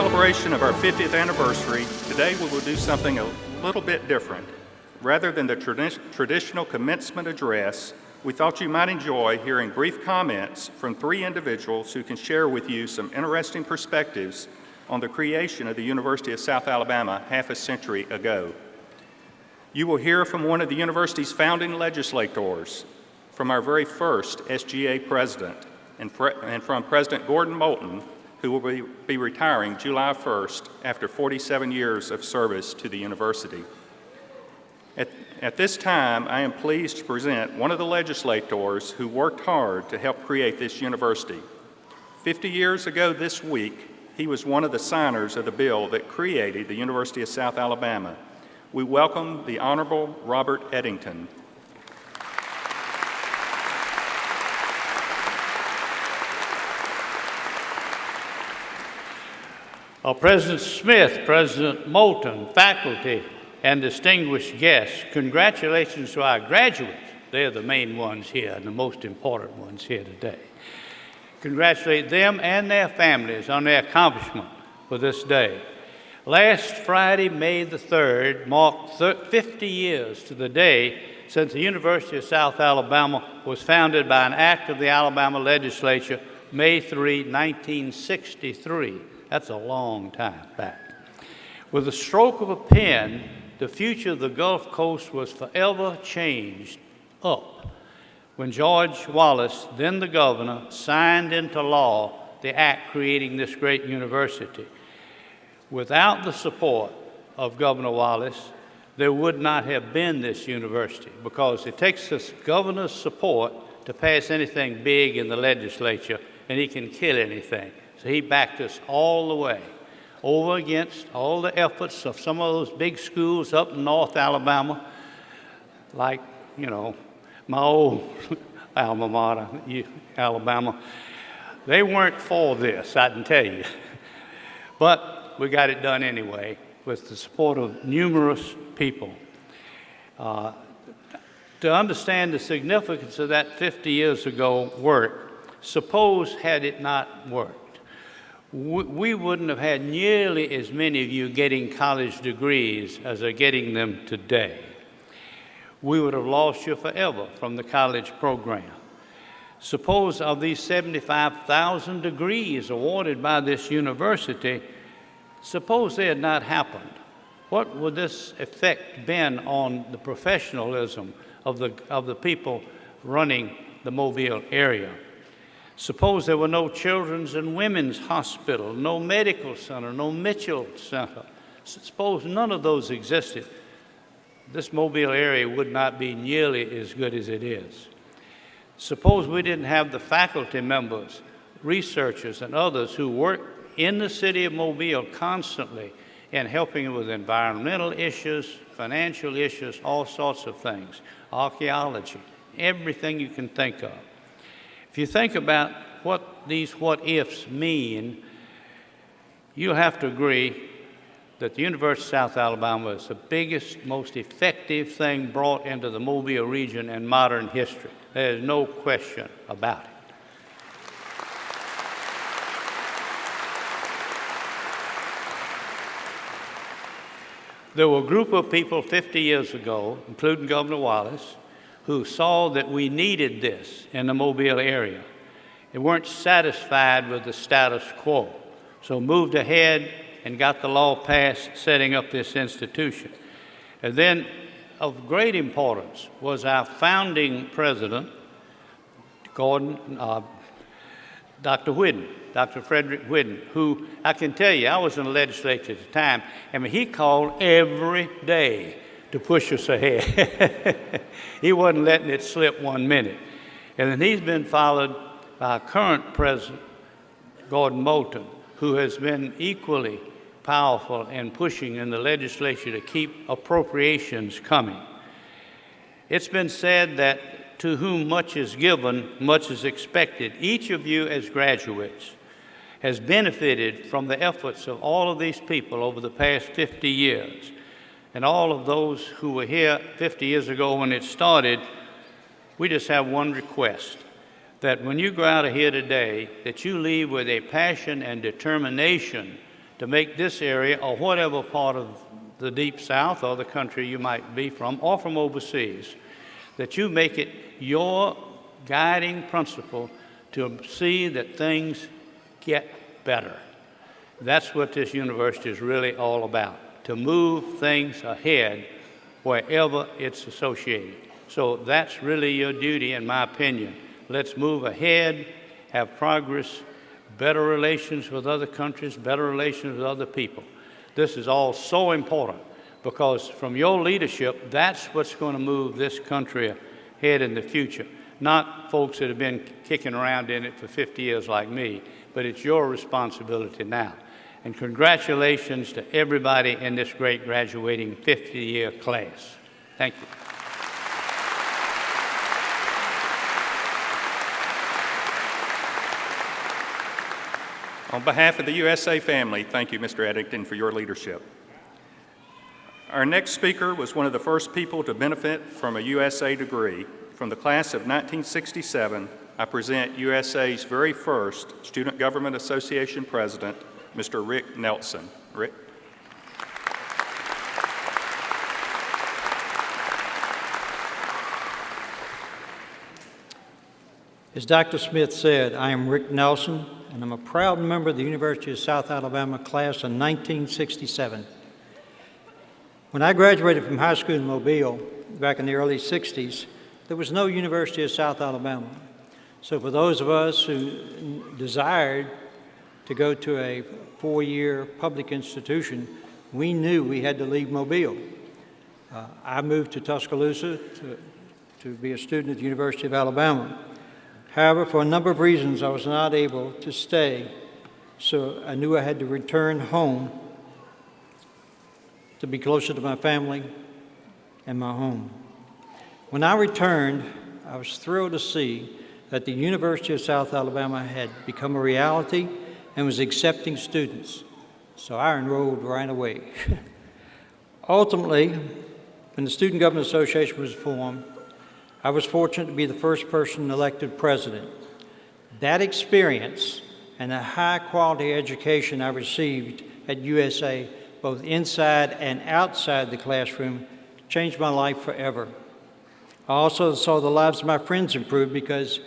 celebration of our 50th anniversary, today we will do something a little bit different. Rather than the traditional commencement address, we thought you might enjoy hearing brief comments from three individuals who can share with you some interesting perspectives on the creation of the University of South Alabama half a century ago. You will hear from one of the university's founding legislators, from our very first SGA president, and from President Gordon Moulton, who will be retiring July 1st after 47 years of service to the university. At this time, I am pleased to present one of the legislators who worked hard to help create this university. 50 years ago this week, he was one of the signers of the bill that created the University of South Alabama. We welcome the Honorable Robert Eddington. President Smith, President Moulton, faculty, and distinguished guests, congratulations to our graduates. They're the main ones here and the most important ones here today. Congratulate them and their families on their accomplishment for this day. Last Friday, May the 3rd, marked 50 years to the day since the University of South Alabama was founded by an act of the Alabama legislature, May 3, 1963. That's a long time back. With the stroke of a pen, the future of the Gulf Coast was forever changed up when George Wallace, then the governor, signed into law the act creating this great university. Without the support of Governor Wallace, there would not have been this university, because it takes this governor's support to pass anything big in the legislature, and he can kill anything. So he backed us all the way, over against all the efforts of some of those big schools up in North Alabama, like, my old alma mater, Alabama. They weren't for this, I can tell you. But we got it done anyway with the support of numerous people. To understand the significance of that 50 years ago work, suppose had it not worked, we wouldn't have had nearly as many of you getting college degrees as are getting them today. We would have lost you forever from the college program. Suppose of these 75,000 degrees awarded by this university, suppose they had not happened. What would this effect been on the professionalism of the people running the Mobile area? Suppose there were no Children's and Women's Hospital, no Medical Center, no Mitchell Center. Suppose none of those existed. This Mobile area would not be nearly as good as it is. Suppose we didn't have the faculty members, researchers, and others who work in the city of Mobile constantly in helping with environmental issues, financial issues, all sorts of things, archaeology, everything you can think of. If you think about what these what-ifs mean, you'll have to agree that the University of South Alabama is the biggest, most effective thing brought into the Mobile region in modern history. There is no question about it. There were a group of people 50 years ago, including Governor Wallace, who saw that we needed this in the Mobile area. They weren't satisfied with the status quo, so moved ahead and got the law passed setting up this institution. And then of great importance was our founding president, Dr. Whidden, Dr. Frederick Whidden, who I can tell you, I was in the legislature at the time, and he called every day to push us ahead. He wasn't letting it slip 1 minute. And then he's been followed by our current president, Gordon Moulton, who has been equally powerful in pushing in the legislature to keep appropriations coming. It's been said that to whom much is given, much is expected. Each of you as graduates has benefited from the efforts of all of these people over the past 50 years. And all of those who were here 50 years ago when it started, we just have one request, that when you go out of here today, that you leave with a passion and determination to make this area, or whatever part of the Deep South or the country you might be from, or from overseas, that you make it your guiding principle to see that things get better. That's what this university is really all about, to move things ahead wherever it's associated. So that's really your duty, in my opinion. Let's move ahead, have progress, better relations with other countries, better relations with other people. This is all so important because from your leadership, that's what's going to move this country ahead in the future. Not folks that have been kicking around in it for 50 years like me, but it's your responsibility now. And congratulations to everybody in this great graduating 50-year class. Thank you. On behalf of the USA family, thank you, Mr. Eddington, for your leadership. Our next speaker was one of the first people to benefit from a USA degree. From the class of 1967, I present USA's very first Student Government Association president, Mr. Rick Nelson. Rick? As Dr. Smith said, I am Rick Nelson, and I'm a proud member of the University of South Alabama class in 1967. When I graduated from high school in Mobile back in the early 60s, there was no University of South Alabama. So for those of us who desired to go to a four-year public institution, we knew we had to leave Mobile. I moved to Tuscaloosa to be a student at the University of Alabama. However, for a number of reasons, I was not able to stay, so I knew I had to return home to be closer to my family and my home. When I returned, I was thrilled to see that the University of South Alabama had become a reality and was accepting students, so I enrolled right away. Ultimately, when the Student Government Association was formed, I was fortunate to be the first person elected president. That experience and the high-quality education I received at USA, both inside and outside the classroom, changed my life forever. I also saw the lives of my friends improve because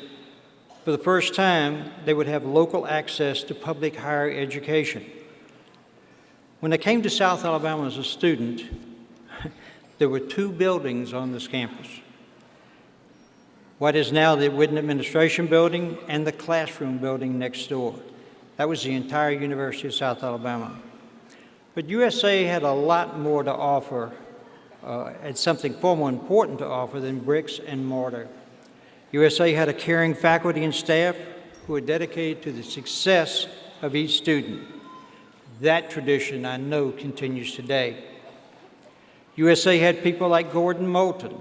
for the first time, they would have local access to public higher education. When I came to South Alabama as a student, there were two buildings on this campus. What is now the Whitten Administration Building and the classroom building next door. That was the entire University of South Alabama. But USA had a lot more to offer, and something far more important to offer than bricks and mortar. USA had a caring faculty and staff who were dedicated to the success of each student. That tradition, I know, continues today. USA had people like Gordon Moulton,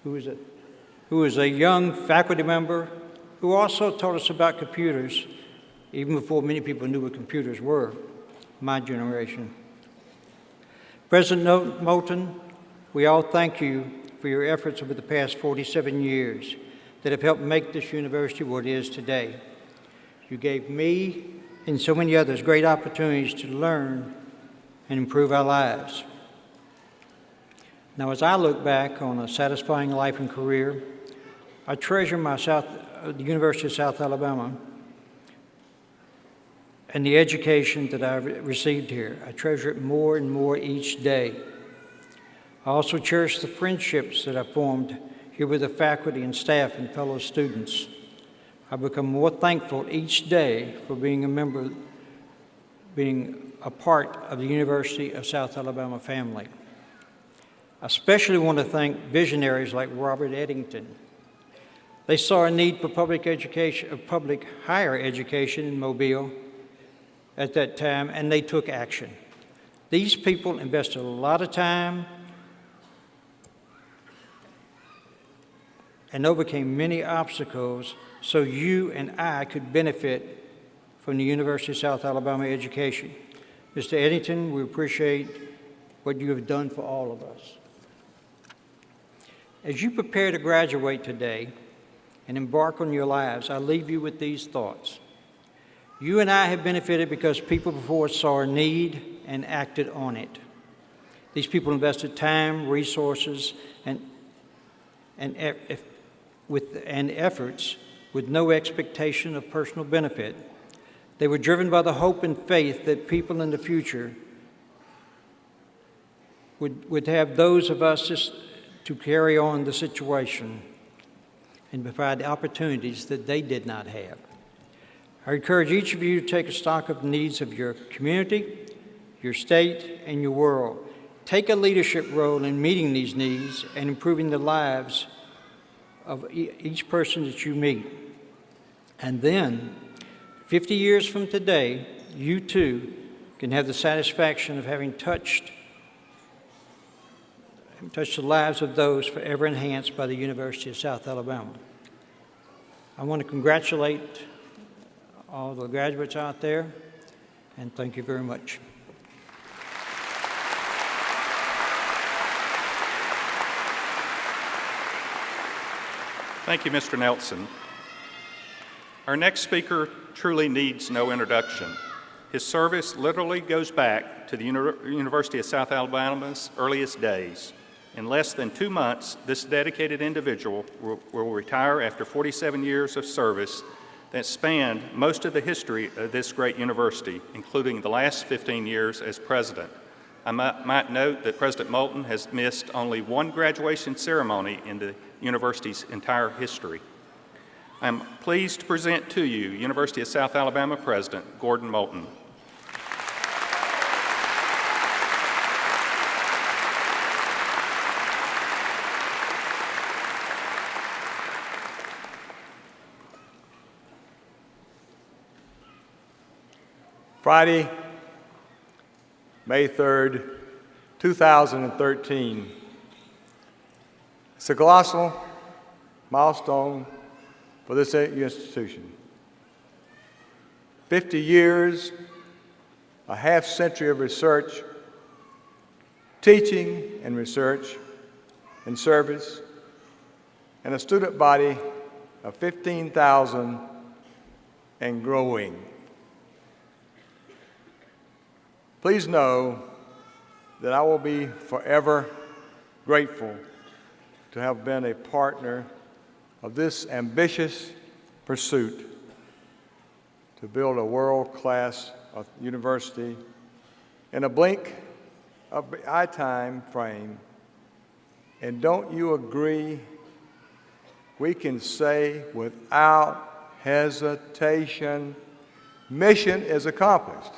who was a young faculty member who also taught us about computers, even before many people knew what computers were, my generation. President Moulton, we all thank you for your efforts over the past 47 years that have helped make this university what it is today. You gave me and so many others great opportunities to learn and improve our lives. Now, as I look back on a satisfying life and career, I treasure the University of South Alabama and the education that I've received here. I treasure it more and more each day. I also cherish the friendships that I've formed here with the faculty and staff and fellow students. I become more thankful each day for being a part of the University of South Alabama family. I especially want to thank visionaries like Robert Eddington. They saw a need for public higher education in Mobile at that time, and they took action. These people invested a lot of time and overcame many obstacles so you and I could benefit from the University of South Alabama education. Mr. Eddington, we appreciate what you have done for all of us. As you prepare to graduate today and embark on your lives, I leave you with these thoughts. You and I have benefited because people before us saw a need and acted on it. These people invested time, resources, and efforts with no expectation of personal benefit. They were driven by the hope and faith that people in the future would have those of us just to carry on the situation and provide opportunities that they did not have. I encourage each of you to take a stock of the needs of your community, your state, and your world. Take a leadership role in meeting these needs and improving the lives of each person that you meet. And then, 50 years from today, you too can have the satisfaction of having touched the lives of those forever enhanced by the University of South Alabama. I want to congratulate all the graduates out there, and thank you very much. Thank you, Mr. Nelson. Our next speaker truly needs no introduction. His service literally goes back to the University of South Alabama's earliest days. In less than 2 months, this dedicated individual will retire after 47 years of service that spanned most of the history of this great university, including the last 15 years as president. I might note that President Moulton has missed only one graduation ceremony in the university's entire history. I'm pleased to present to you University of South Alabama President Gordon Moulton. Friday, May 3rd, 2013. It's a colossal milestone for this institution. 50 years, a half century of research, teaching and research and service, and a student body of 15,000 and growing. Please know that I will be forever grateful to have been a partner of this ambitious pursuit to build a world-class university in a blink of an eye time frame. And don't you agree? We can say without hesitation, mission is accomplished.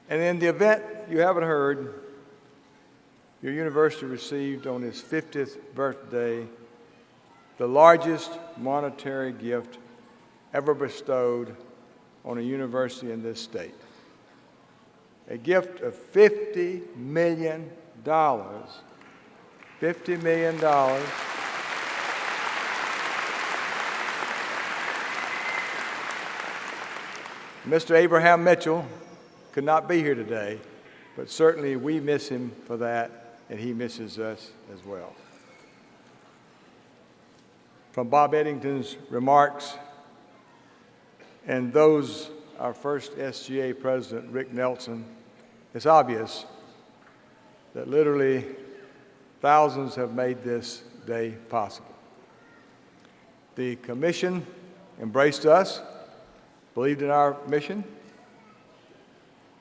And in the event you haven't heard, your university received on its 50th birthday the largest monetary gift ever bestowed on a university in this state. A gift of $50 million. $50 million. Mr. Abraham Mitchell could not be here today, but certainly we miss him for that, and he misses us as well. From Bob Eddington's remarks and those our first SGA president, Rick Nelson, it's obvious that literally thousands have made this day possible. The commission embraced us, believed in our mission.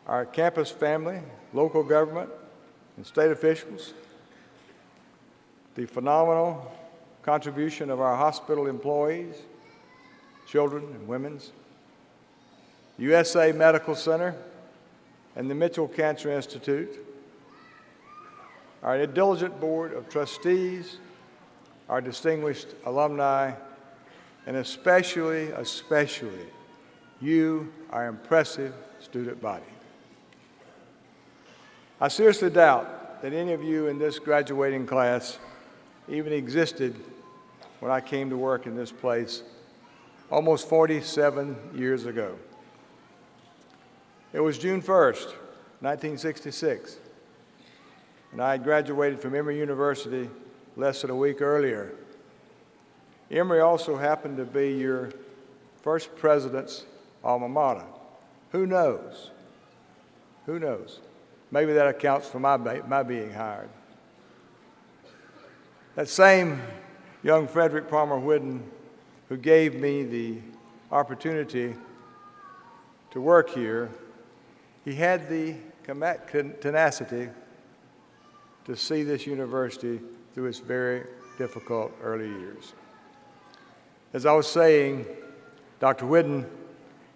Our campus family, local government, and state officials, the phenomenal contribution of our hospital employees, children and women's, USA Medical Center, and the Mitchell Cancer Institute, our diligent board of trustees, our distinguished alumni, and especially you, our impressive student body. I seriously doubt that any of you in this graduating class even existed when I came to work in this place almost 47 years ago. It was June 1st, 1966, and I had graduated from Emory University less than a week earlier. Emory also happened to be your first president's alma mater. Who knows? Who knows? Maybe that accounts for my being hired. That same young Frederick Palmer Whidden, who gave me the opportunity to work here, he had the tenacity to see this university through its very difficult early years. As I was saying, Dr. Whidden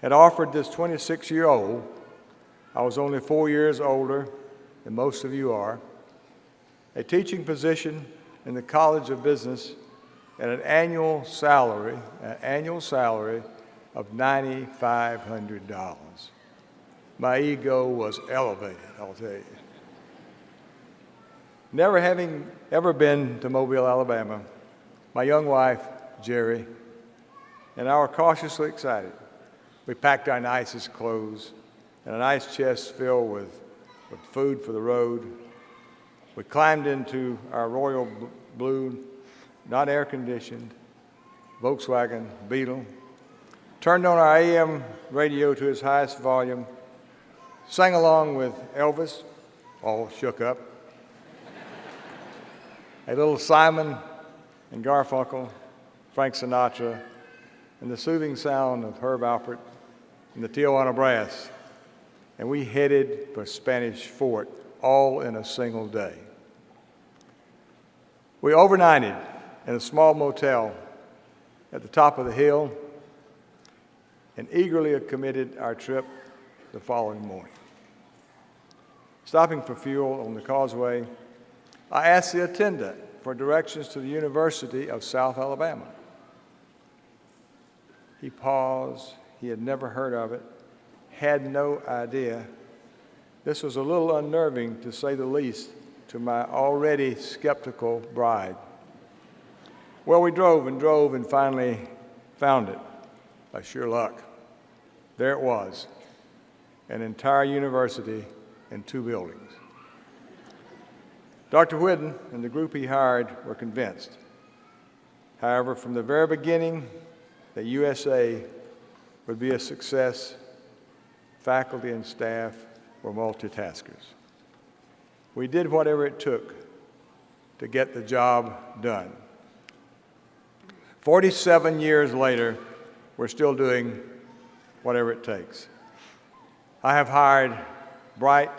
had offered this 26-year-old, I was only 4 years older than most of you are, a teaching position in the College of Business at an annual salary of $9,500. My ego was elevated, I'll tell you. Never having ever been to Mobile, Alabama, my young wife, Jerry, and I were cautiously excited. We packed our nicest clothes and a nice chest filled with food for the road. We climbed into our royal blue, not air-conditioned, Volkswagen Beetle, turned on our AM radio to its highest volume, sang along with Elvis, all shook up, a little Simon and Garfunkel, Frank Sinatra, and the soothing sound of Herb Alpert and the Tijuana Brass, and we headed for Spanish Fort, all in a single day. We overnighted in a small motel at the top of the hill and eagerly committed our trip the following morning. Stopping for fuel on the causeway, I asked the attendant for directions to the University of South Alabama. He paused. He had never heard of it, had no idea. This was a little unnerving, to say the least, to my already skeptical bride. Well, we drove and finally found it, by sheer luck. There it was, an entire university in 2 buildings. Dr. Whidden and the group he hired were convinced. However, from the very beginning, that USA would be a success, faculty and staff were multitaskers. We did whatever it took to get the job done. 47 years later, we're still doing whatever it takes. I have hired bright,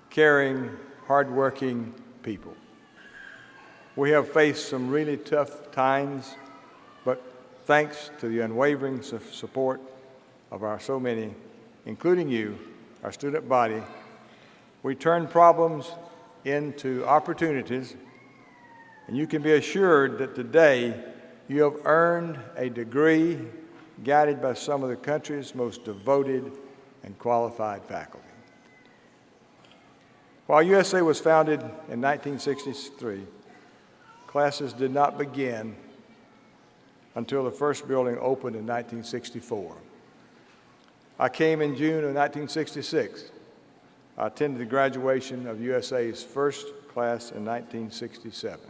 caring, hardworking people. We have faced some really tough times, but thanks to the unwavering support of our so many, including you, our student body, we turn problems into opportunities, and you can be assured that today you have earned a degree guided by some of the country's most devoted and qualified faculty. While USA was founded in 1963, classes did not begin until the first building opened in 1964. I came in June of 1966. I attended the graduation of USA's first class in 1967.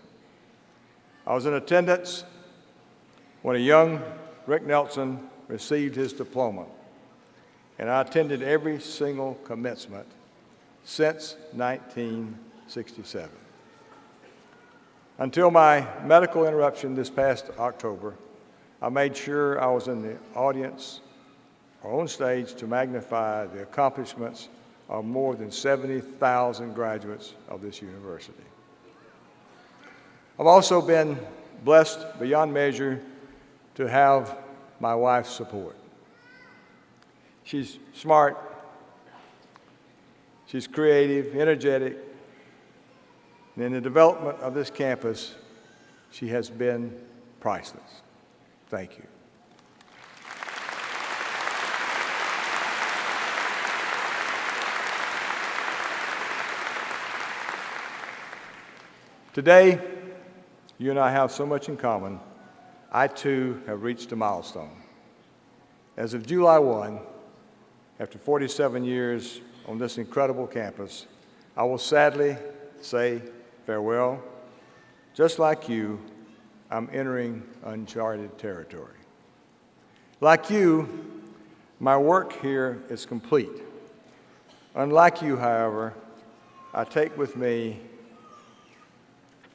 I was in attendance when a young Rick Nelson received his diploma, and I attended every single commencement since 1967. Until my medical interruption this past October, I made sure I was in the audience or on stage to magnify the accomplishments of more than 70,000 graduates of this university. I've also been blessed beyond measure to have my wife's support. She's smart, she's creative, energetic, and in the development of this campus, she has been priceless. Thank you. Today, you and I have so much in common. I, too, have reached a milestone. As of July 1, after 47 years on this incredible campus, I will sadly say farewell. Just like you, I'm entering uncharted territory. Like you, my work here is complete. Unlike you, however, I take with me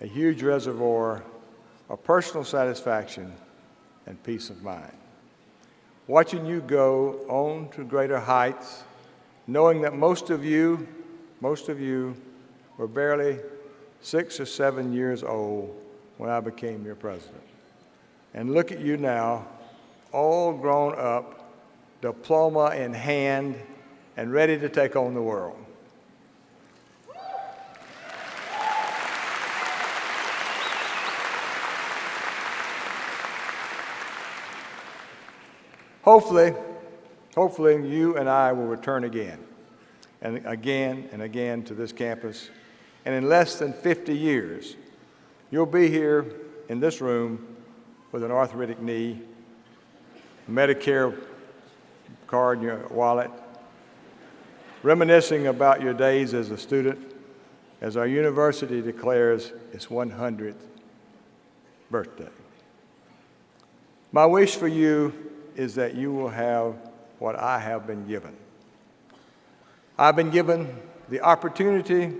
a huge reservoir of personal satisfaction and peace of mind. Watching you go on to greater heights, knowing that most of you were barely 6 or 7 years old when I became your president. And look at you now, all grown up, diploma in hand, and ready to take on the world. Hopefully you and I will return again and again to this campus. And in less than 50 years, you'll be here in this room with an arthritic knee, a Medicare card in your wallet, reminiscing about your days as a student as our university declares its 100th birthday. My wish for you is that you will have what I have been given. I've been given the opportunity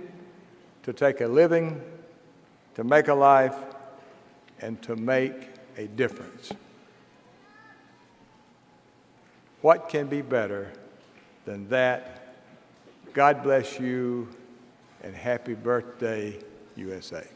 to take a living, to make a life, and to make a difference. What can be better than that? God bless you, and happy birthday, USA.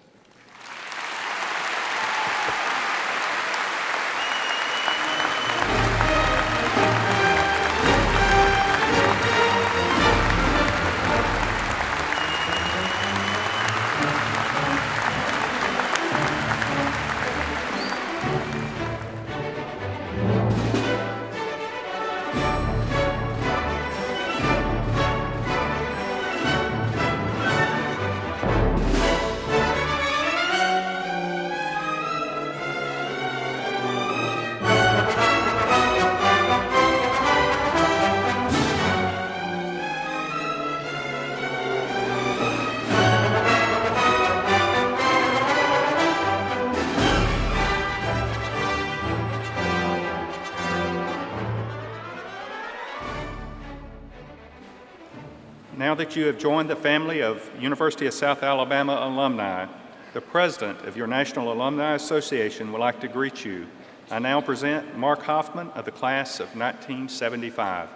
Now that you have joined the family of University of South Alabama alumni, the president of your National Alumni Association would like to greet you. I now present Mark Hoffman of the class of 1975.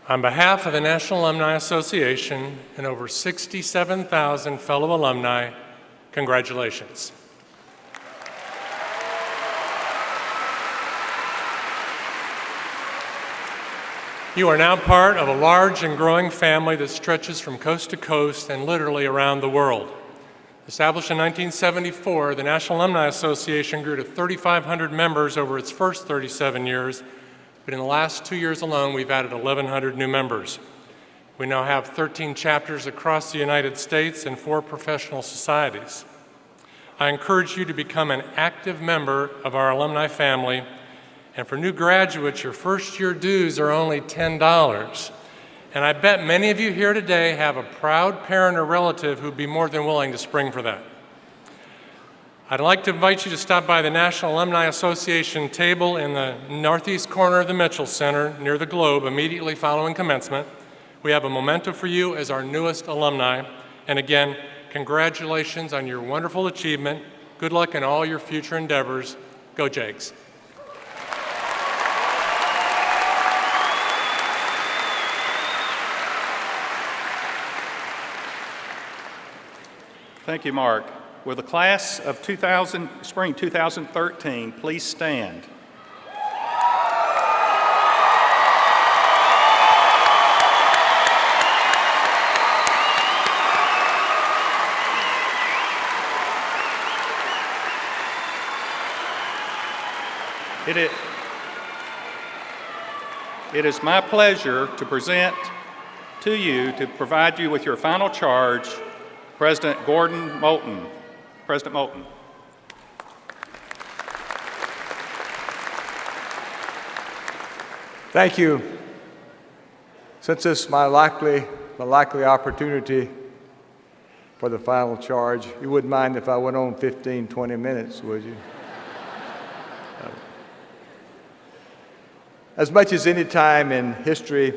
On behalf of the National Alumni Association and over 67,000 fellow alumni, congratulations. You are now part of a large and growing family that stretches from coast to coast and literally around the world. Established in 1974, the National Alumni Association grew to 3,500 members over its first 37 years, but in the last 2 years alone, we've added 1,100 new members. We now have 13 chapters across the United States and 4 professional societies. I encourage you to become an active member of our alumni family. And for new graduates, your first-year dues are only $10. And I bet many of you here today have a proud parent or relative who'd be more than willing to spring for that. I'd like to invite you to stop by the National Alumni Association table in the northeast corner of the Mitchell Center near the Globe immediately following commencement. We have a memento for you as our newest alumni. And again, congratulations on your wonderful achievement. Good luck in all your future endeavors. Go Jags. Thank you, Mark. Will the class of spring 2013 please stand? It is my pleasure to present to you, to provide you with your final charge, President Gordon Moulton. President Moulton. Thank you. Since this is my likely opportunity for the final charge, you wouldn't mind if I went on 15, 20 minutes, would you? As much as any time in history,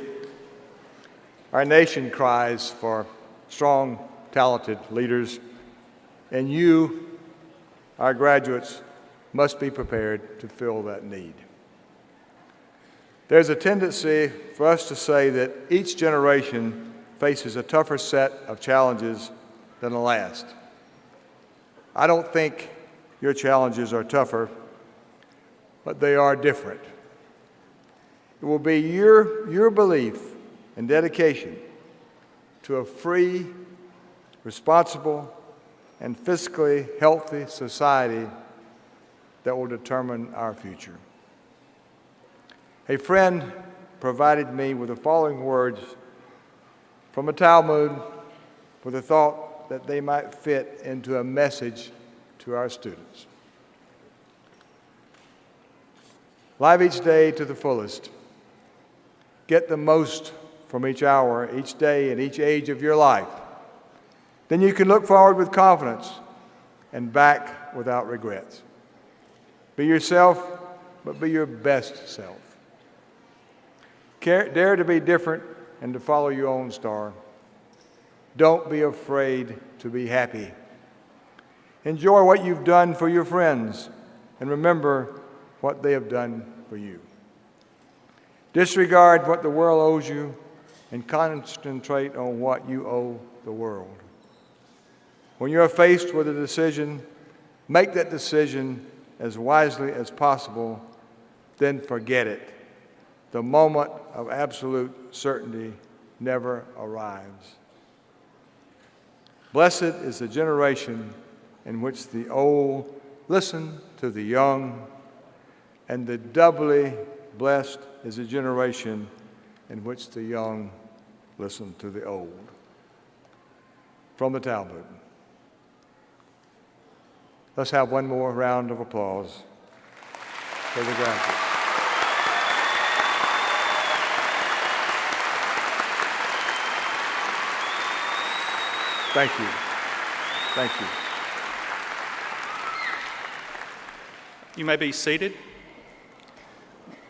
our nation cries for strong, talented leaders, and you, our graduates, must be prepared to fill that need. There's a tendency for us to say that each generation faces a tougher set of challenges than the last. I don't think your challenges are tougher, but they are different. It will be your belief and dedication to a free, responsible, and fiscally healthy society that will determine our future. A friend provided me with the following words from a Talmud with a thought that they might fit into a message to our students. Live each day to the fullest. Get the most from each hour, each day, and each age of your life. Then you can look forward with confidence and back without regrets. Be yourself, but be your best self. Dare to be different and to follow your own star. Don't be afraid to be happy. Enjoy what you've done for your friends and remember what they have done for you. Disregard what the world owes you and concentrate on what you owe the world. When you are faced with a decision, make that decision as wisely as possible, then forget it. The moment of absolute certainty never arrives. Blessed is the generation in which the old listen to the young, and the doubly blessed is a generation in which the young listen to the old. From the Talmud. Let's have one more round of applause for the graduates. Thank you. Thank you. You may be seated.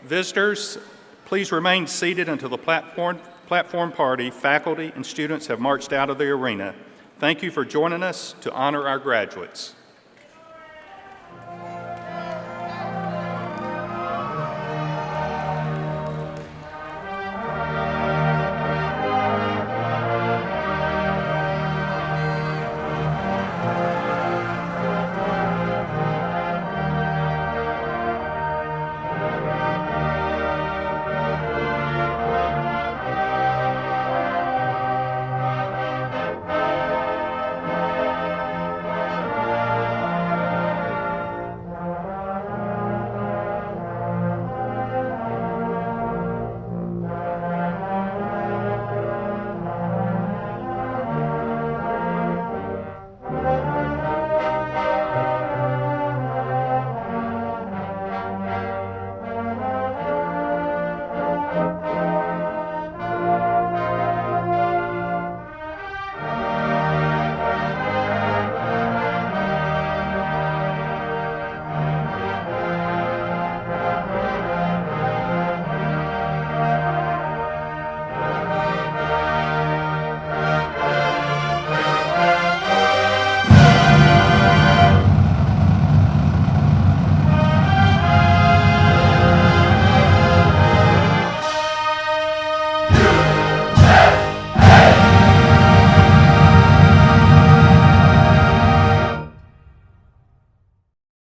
Visitors, please remain seated until the platform party, faculty, and students have marched out of the arena. Thank you for joining us to honor our graduates.